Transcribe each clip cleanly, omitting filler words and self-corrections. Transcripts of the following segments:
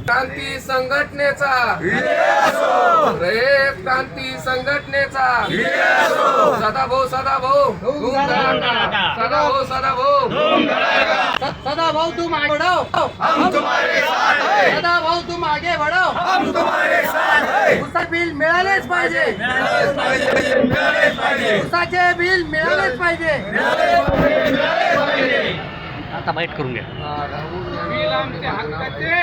क्रांती संघटनेचा रयत क्रांती संघटनेचा सदाभाऊ सदाभाऊ सदाभाऊ सदाभाऊ सदाभाऊ तुम आगे बढ़ो, हम तुम्हारे साथ हैं। सदाभाऊ तुम आगे बढ़ो, हम तुम्हारे साथ हैं। उसाचे बिल मिळालेच पाहिजे, उसाचे बिल मिळालेच पाहिजे। आता बाईट करून घ्या. बिल आमच्या हक्काचे,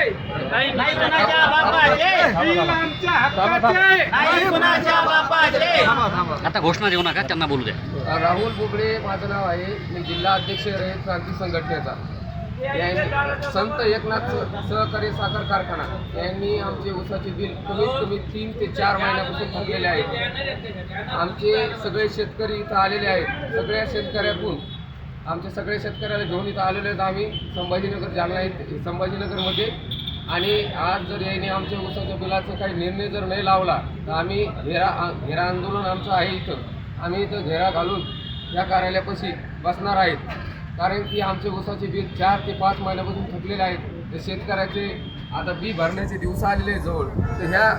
नाही कुणाच्या बापाचे, बिल आमच्या हक्काचे, नाही कुणाच्या बापाचे। आता घोषणा देऊ नका, त्यांना बोलू द्या. राहुल बुबडे माझं नाव आहे. मी जिल्हा अध्यक्ष रयत क्रांती संघटनेचा. यांनी संत एकनाथ सहकारी साखर कारखाना यांनी आमचे ऊसाचे बिल कमीत कमी 3 ते 4 महिन्यापासून थकलेले आहेत. आमचे सगळे शेतकरी इथं आलेले आहेत. सगळ्या शेतकऱ्यातून आमच्या सगळ्या शेतकऱ्याला घेऊन इथं आलेले आहेत. आम्ही संभाजीनगर जालना येथे संभाजीनगरमध्ये. आणि आज जर यांनी आमच्या ऊसाच्या बिलाचा काही निर्णय जर नाही लावला तर आम्ही घेरा आंदोलन आमचं आहे इथं. आम्ही इथं घेरा घालून या कार्यालयापाशी बसणार आहेत. कारण की आमचे ऊसाचे बिल 4 ते 5 महिन्यापासून थकलेले आहेत. तर शेतकऱ्याचे आता बी भरण्याचे दिवस आलेले जवळ, तर ह्या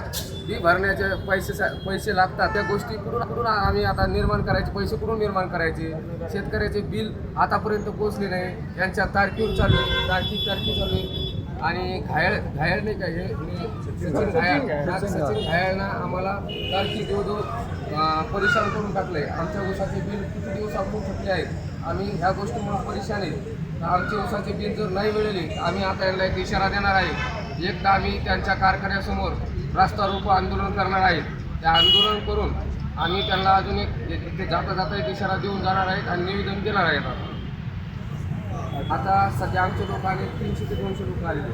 बी भरण्याचे पैसे लागतात. त्या गोष्टी कुठून आम्ही आता निर्माण करायचे, पैसे कुठून निर्माण करायचे. शेतकऱ्याचे बिल आतापर्यंत पोचले नाही. यांच्या तारखेवर चालू आहे, तारखी चालू आहे. आणि घायल नाही का हे सचिन घायळनं आम्हाला तारखी देऊ परेशान करून टाकलं आहे. आमच्या ऊसाचे बिल किती दिवस आपण थकले आहेत. आम्ही ह्या गोष्टीमुळे परेशान आहे. आमचे ऊसाचे बिल जर नाही मिळाले आम्ही आता यांना एक इशारा देणार आहे. एकदा आम्ही त्यांच्या कारखान्यासमोर रास्ता रोको आंदोलन करणार आहे. ते आंदोलन करून आम्ही त्यांना अजून एक जाता एक इशारा देऊन जाणार आहेत आणि निवेदन देणार आहेत. आता सध्या आमचे लोक आले 300 ते 200 लोक आलेले.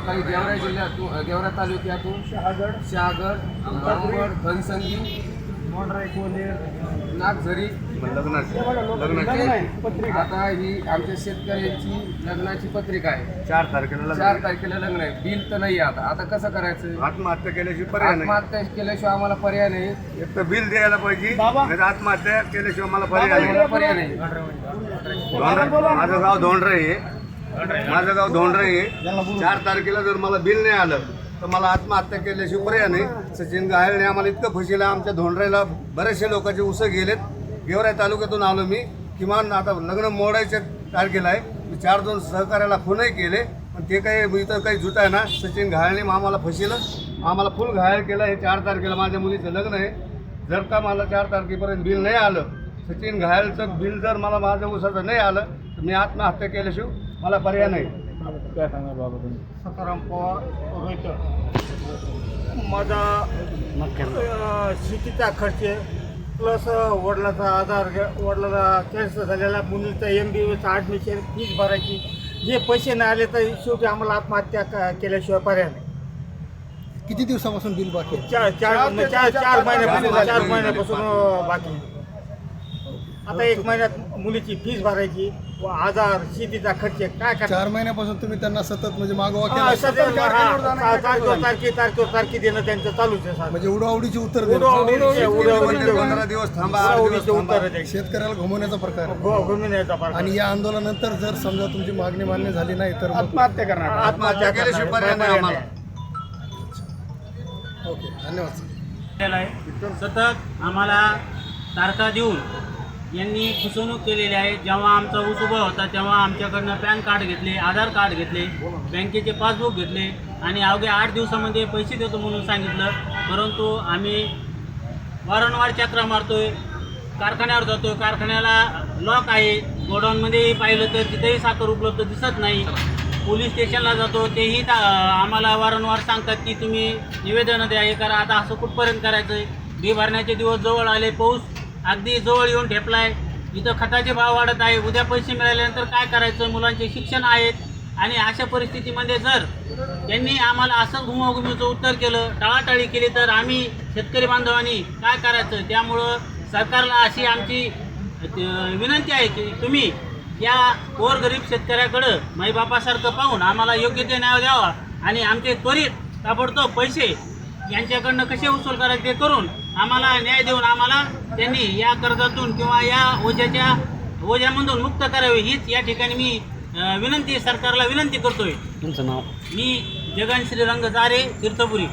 काही गेवरा जिल्ह्यातून, गेवरा तालुक्यातून शहागड, रामगड, घनसंगी, नागझरी आता ही आमच्या शेतकऱ्यांची लग्नाची पत्रिका आहे. 4 तारखेला लग्न आहे. बिल तर नाही. आता कसं करायचं. आत्महत्या केल्याशिवाय पर्याय नाही. आत्महत्या केल्याशिवाय आम्हाला पर्याय नाही. एक तर बिल द्यायला पाहिजे, नाही आत्महत्या केल्याशिवाय मला पर्याय नाही. माझं गाव धोंडरे आहे. 4 तारखेला जर मला बिल नाही आलं तर मला आत्महत्या केल्याशिवाय पर्याय नाही. सचिन घायळने आम्हाला इतकं फसिलं. आमच्या धोंडरेला बरेचसे लोकांचे उसं गेलेत. गेवराई तालुक्यातून आलो मी. किमान आता लग्न मोडायच्या तारखेला आहे. मी 4 सहकार्याला फोनही केले, पण ते काही इथं काही जुट आहे ना. सचिन घायळने आम्हाला फसिलं, आम्हाला फुल घायल केलं. हे 4 तारखेला माझ्या मुलीचं लग्न आहे. जर का मला 4 तारखेपर्यंत बिल नाही आलं, सचिन घायलचं बिल जर मला माझ्या उसाचं नाही आलं तर मी आत्महत्या केल्याशिवाय मला पर्याय नाही. काय सांगा बाबा तुम्ही? सकाराम पवार रोहित. माझा शेतीचा खर्च प्लस वडिलाचा आधार, वडिलाला कॅन्सर झालेला, मुलीचा MBA ॲडमिशन फीज भरायची. जे पैसे नाही आले तर शेवटी आम्हाला आत्महत्या केल्याशिवाय पर्याय नाही. किती दिवसापासून बिल बाकी आहे? 4 महिन्यापासून बाकी. आता 1 महिन्यात मुलीची फीज भरायची, आधार, शेतीचा खर्च काय काय. 4 महिन्यापासून तुम्ही त्यांना सतत म्हणजे मागोवा केला, तारखे देणं त्यांचं चालूच आहे. म्हणजे उडवाउडीची उत्तर उडवाउडीचे 15 दिवस थांबा, 8 दिवस थांबा. शेतकऱ्याला घुमवण्याचा प्रकार आहे. घुमण्याचा पार. आणि या आंदोलनानंतर जर समजा तुमची मागणी मान्य झाली नाही तर मग आत्महत्या करणार. आत्महत्या केल्याशिवाय पर्याय नाही आम्हाला. ओके, धन्यवाद. सतत आम्हाला तारखा देऊन यांनी फसवणूक केलेली आहे. जेव्हा आमचा ऊस उभा होता तेव्हा आमच्याकडनं पॅन कार्ड घेतले, आधार कार्ड घेतले, बँकेचे पासबुक घेतले आणि अवघ्या 8 दिवसामध्ये पैसे देतो म्हणून सांगितलं. परंतु आम्ही वारंवार चक्रा मारतोय, कारखान्यावर जातोय, कारखान्याला लॉक आहे. गोडाऊनमध्येही पाहिलं तर तिथेही साखर उपलब्ध दिसत नाही. पोलीस स्टेशनला जातो, तेही आम्हाला वारंवार सांगतात की तुम्ही निवेदनं द्या, हे करा. आता असं कुठपर्यंत करायचं आहे. बी भरण्याचे दिवस जवळ आले, पाऊस अगदी जवळ येऊन ठेपलाय. इथं खताचे भाव वाढत आहे. उद्या पैसे मिळाल्यानंतर काय करायचं. मुलांचे शिक्षण आहेत. आणि अशा परिस्थितीमध्ये जर त्यांनी आम्हाला असं घुमाघुमीचं उत्तर केलं, टाळाटाळी केली तर आम्ही शेतकरी बांधवांनी काय करायचं. त्यामुळं सरकारला अशी आमची विनंती आहे की तुम्ही या गोरगरीब शेतकऱ्याकडं माईबापासारखं पाहून आम्हाला योग्य ते न्याय द्यावा आणि आमचे त्वरित ताबडतोब पैसे यांच्याकडनं कसे वसूल करायचे ते करून आम्हाला न्याय देऊन आम्हाला त्यांनी या कर्जातून किंवा या ओझ्यामधून मुक्त करावे, हीच या ठिकाणी मी विनंती सरकारला विनंती करतोय. तुमचं नाव? मी जगन श्रीरंग जारे तीर्थपुरी.